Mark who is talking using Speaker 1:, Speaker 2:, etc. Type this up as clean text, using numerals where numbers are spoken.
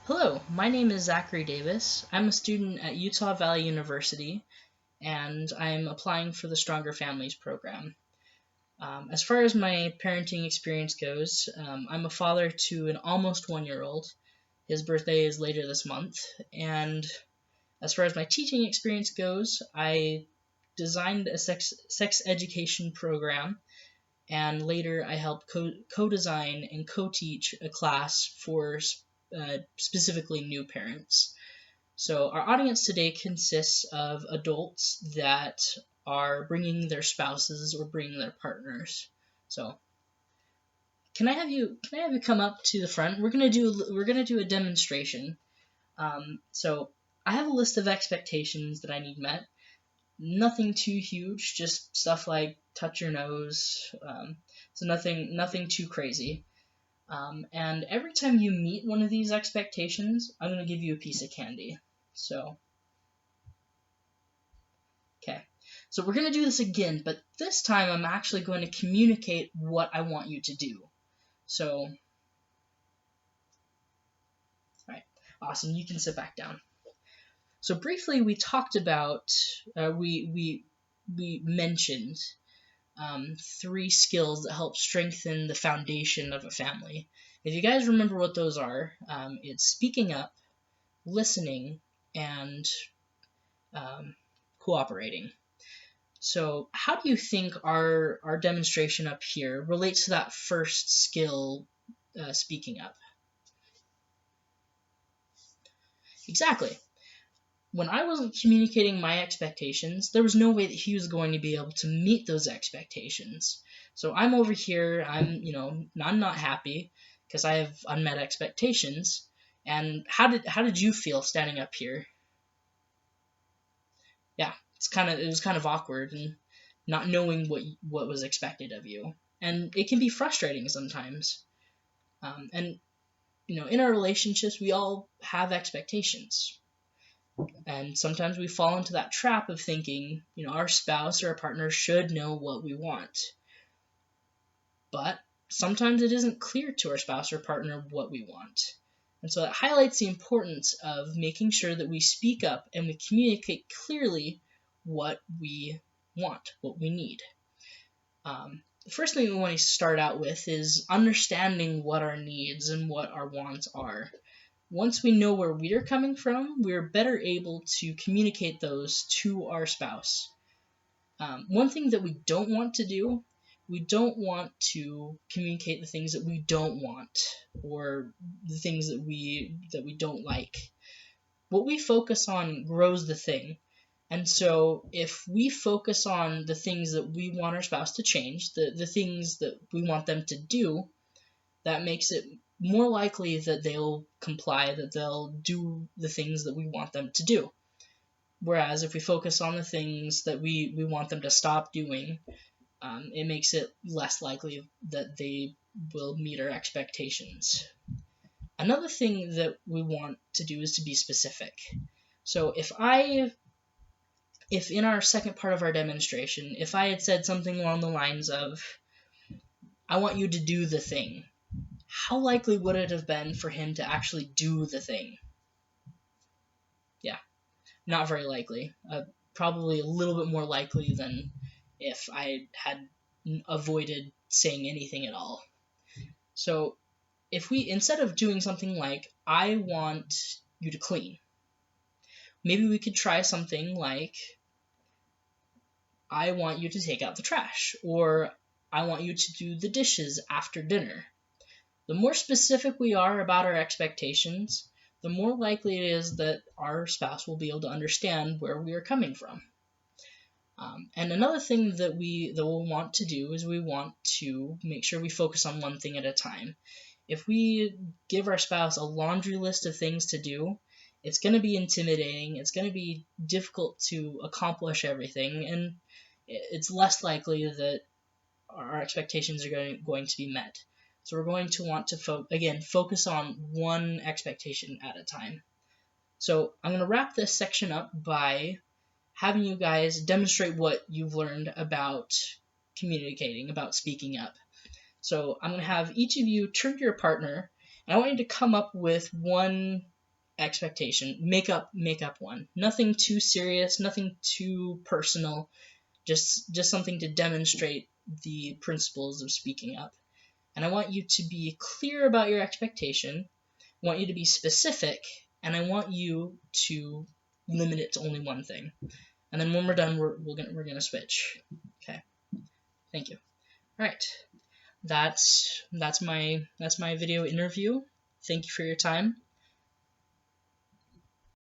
Speaker 1: Hello, my name is Zachary Davis. I'm a student at Utah Valley University, and I'm applying for the Stronger Families program. As far as my parenting experience goes, I'm a father to an almost 1 year old. His birthday is later this month. And as far as my teaching experience goes, I designed a sex education program, and later I helped co-design and co-teach a class for specifically new parents. So our audience today consists of adults that are bringing their spouses or bringing their partners. So can I have you come up to the front? We're gonna do a demonstration. So I have a list of expectations that I need met. Nothing too huge, just stuff like touch your nose. So nothing too crazy. And every time you meet one of these expectations, I'm going to give you a piece of candy. So, okay. So we're going to do this again, but this time I'm actually going to communicate what I want you to do. So, all right, awesome. You can sit back down. So briefly, we talked about, we mentioned three skills that help strengthen the foundation of a family. If you guys remember what those are, it's speaking up, listening, and cooperating. So, how do you think our demonstration up here relates to that first skill, speaking up? Exactly. When I wasn't communicating my expectations, there was no way that he was going to be able to meet those expectations. So I'm over here, I'm not happy because I have unmet expectations. And how did you feel standing up here? Yeah, it was kind of awkward and not knowing what was expected of you, and it can be frustrating sometimes. And in our relationships, we all have expectations, and sometimes we fall into that trap of thinking, our spouse or our partner should know what we want, but sometimes it isn't clear to our spouse or partner what we want. And so that highlights the importance of making sure that we speak up and we communicate clearly what we want, what we need. The first thing we want to start out with is understanding what our needs and what our wants are. Once we know where we're coming from, we're better able to communicate those to our spouse. One thing that we don't want to do, we don't want to communicate the things that we don't want or the things that we don't like. What we focus on grows the thing. And so if we focus on the things that we want our spouse to change, the things that we want them to do, that makes it more likely that they'll comply, that they'll do the things that we want them to do. Whereas if we focus on the things that we want them to stop doing, it makes it less likely that they will meet our expectations. Another thing that we want to do is to be specific. So if in our second part of our demonstration, if I had said something along the lines of, I want you to do the thing, how likely would it have been for him to actually do the thing? Yeah, not very likely. Probably a little bit more likely than if I had avoided saying anything at all. So if we, instead of doing something like, I want you to clean, maybe we could try something like, I want you to take out the trash, or I want you to do the dishes after dinner. The more specific we are about our expectations, the more likely it is that our spouse will be able to understand where we are coming from. And another thing that we'll want to do is we want to make sure we focus on one thing at a time. If we give our spouse a laundry list of things to do, it's going to be intimidating, it's going to be difficult to accomplish everything, and it's less likely that our expectations are going to be met. So we're going to want to, focus on one expectation at a time. So I'm going to wrap this section up by having you guys demonstrate what you've learned about communicating, about speaking up. So I'm going to have each of you turn to your partner, and I want you to come up with one expectation. Make up one. Nothing too serious, nothing too personal. Just something to demonstrate the principles of speaking up. And I want you to be clear about your expectation. I want you to be specific, and I want you to limit it to only one thing. And then when we're done, we're gonna switch. Okay. Thank you. All right. That's my video interview. Thank you for your time.